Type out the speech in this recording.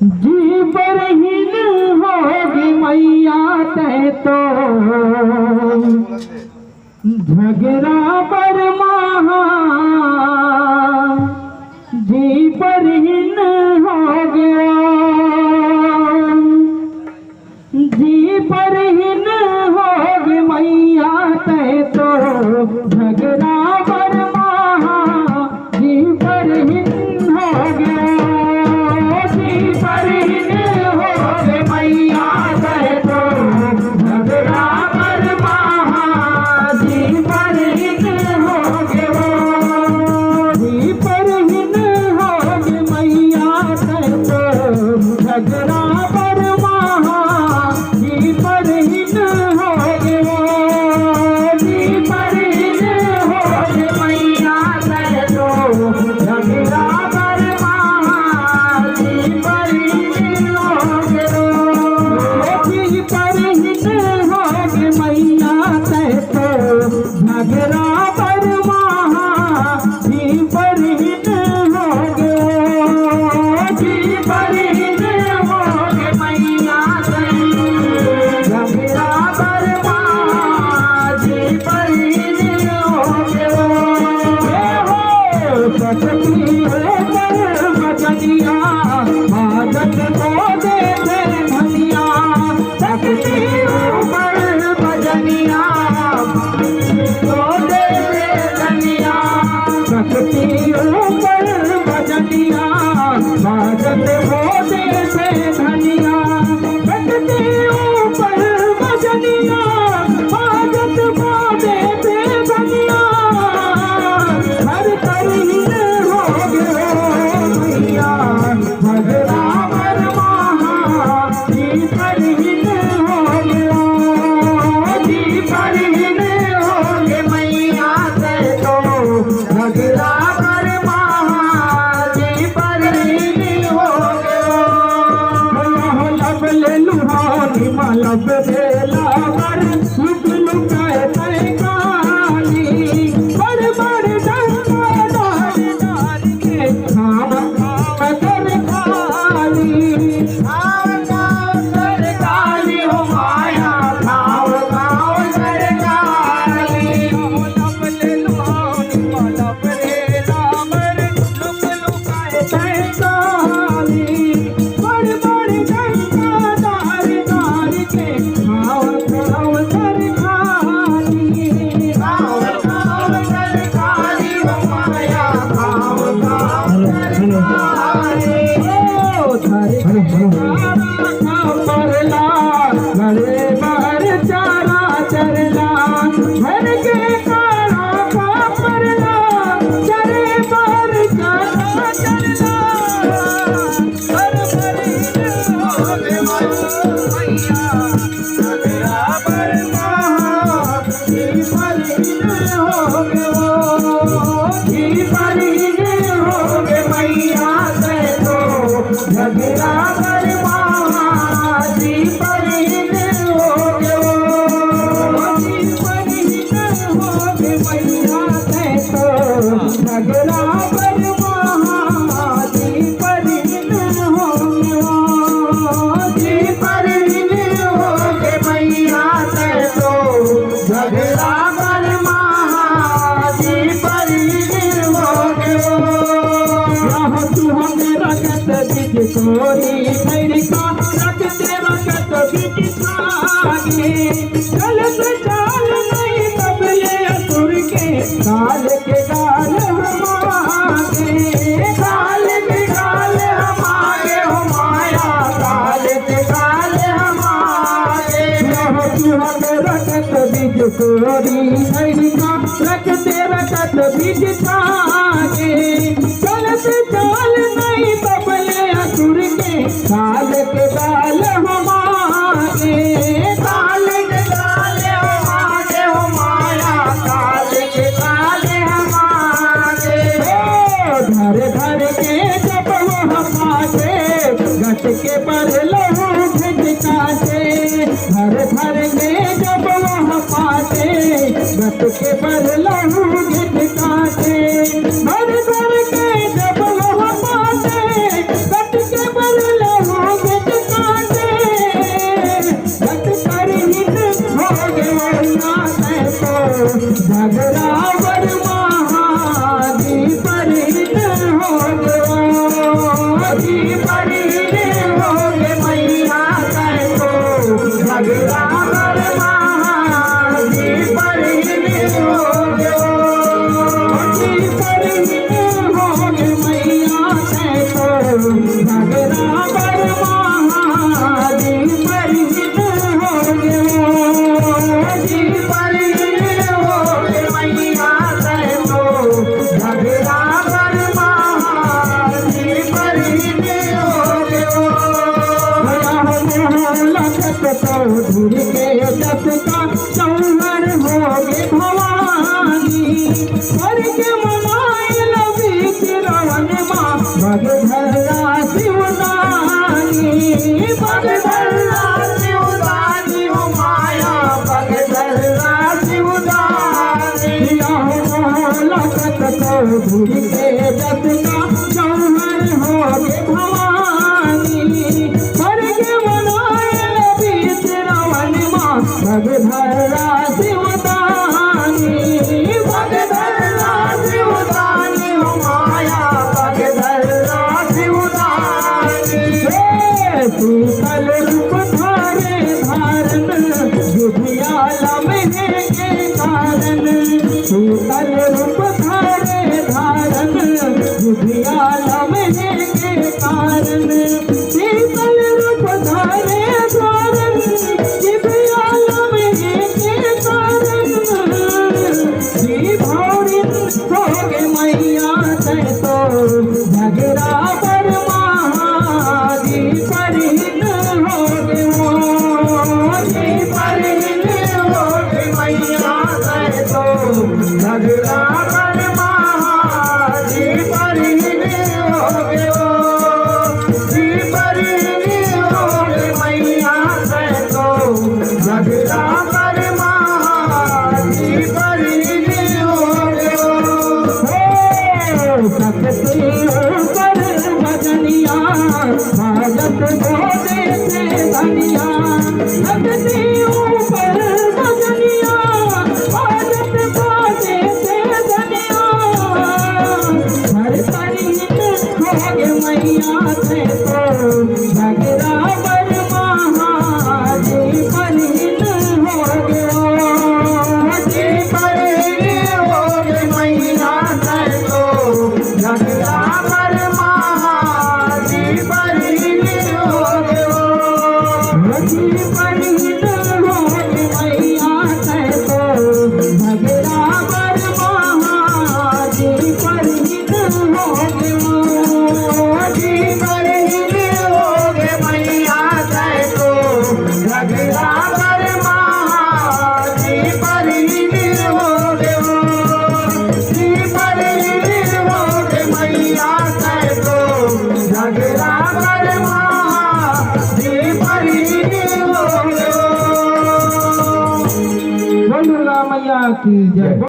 जी बरहीन होगी मैया तय तो झगड़ा पर महा जी बरहीन हो गया जी बरहीन होगी मैया तय तो झगड़ा पर महा जी बरहीन हो गया चोरी खैर का रखते वक्त बिछागे गलत चाल नहीं बबले असुर के गाल हमारे गाल के गाल हमारे हो माया गाल के गाल हमारे रखत बीज चोरी खैर का रखते वक्त बिछागे गलत चाल नहीं बबले असुर के गाल के गाल हमारे गाल के गाल हमारे हो माया गाल के गाल हमारे धर धर के जब वह पासे गट के पर लहू झटकाते धर धर के जब वह पासे गट के पर लहू झटकाते धर धर के जब वह पासे गट के पर लहू जी परिने हो गे मैया तय तो झगड़ा बर महा जी परिने हो गे जी परिने हो गे मैया तय तो झगड़ा बर महा जी परिने हो गे जी परिने हो गे मैया तय तो झगड़ा बर महा जी परिने हो गे लखत चौधुर के जस का चौहर होगे भवानी हर के मनाइल बीच रवन माँ भगधरा शिवदानी भगधरा शिवदानी हो माया भगधरा शिवदानी लखत चौधुर के जस का चौहर होगे भवानी हर के मनाइल बीच रवन माँ भगधरा शिवदानी भगधरा शिवदानी हो माया भगधरा शिवदानी शीतल रूप धारे धारण विधियाला में के कारण शीतल रूप धारे धारण विधियाला में के कारण शीतल रूप धारे धारण विधियाला में के कारण जी भौरी होगे मैया तय तो झगड़ा बर महाजी परिन होगे जी परिने हो गे मैया तय तो झगड़ा बर महा जी परिने हो गे जी परिने हो गे मैया तय तो झगड़ा बर महा जी परिने हो गे सकती ऊपर भजनिया भागत गोदे से धनिया सकती ऊपर भजनिया भागत गोदे से धनिया हर परिन होगे मैया से तो झगड़ा बर महाजी परिन होगे जी परिने हो गे मैया तय तो झगड़ा बर महा जी परिने हो गे जी परिन होगे मैया तय तो झगड़ा बर महाजी परिन होगे जी परिने हो गे मैया तय तो झगड़ा बर महा जी परिने हो गे जी परिने हो गे मैया तय तो झगड़ा बर महा जी परिने हो गे बोल दुर्गा मैया की जय।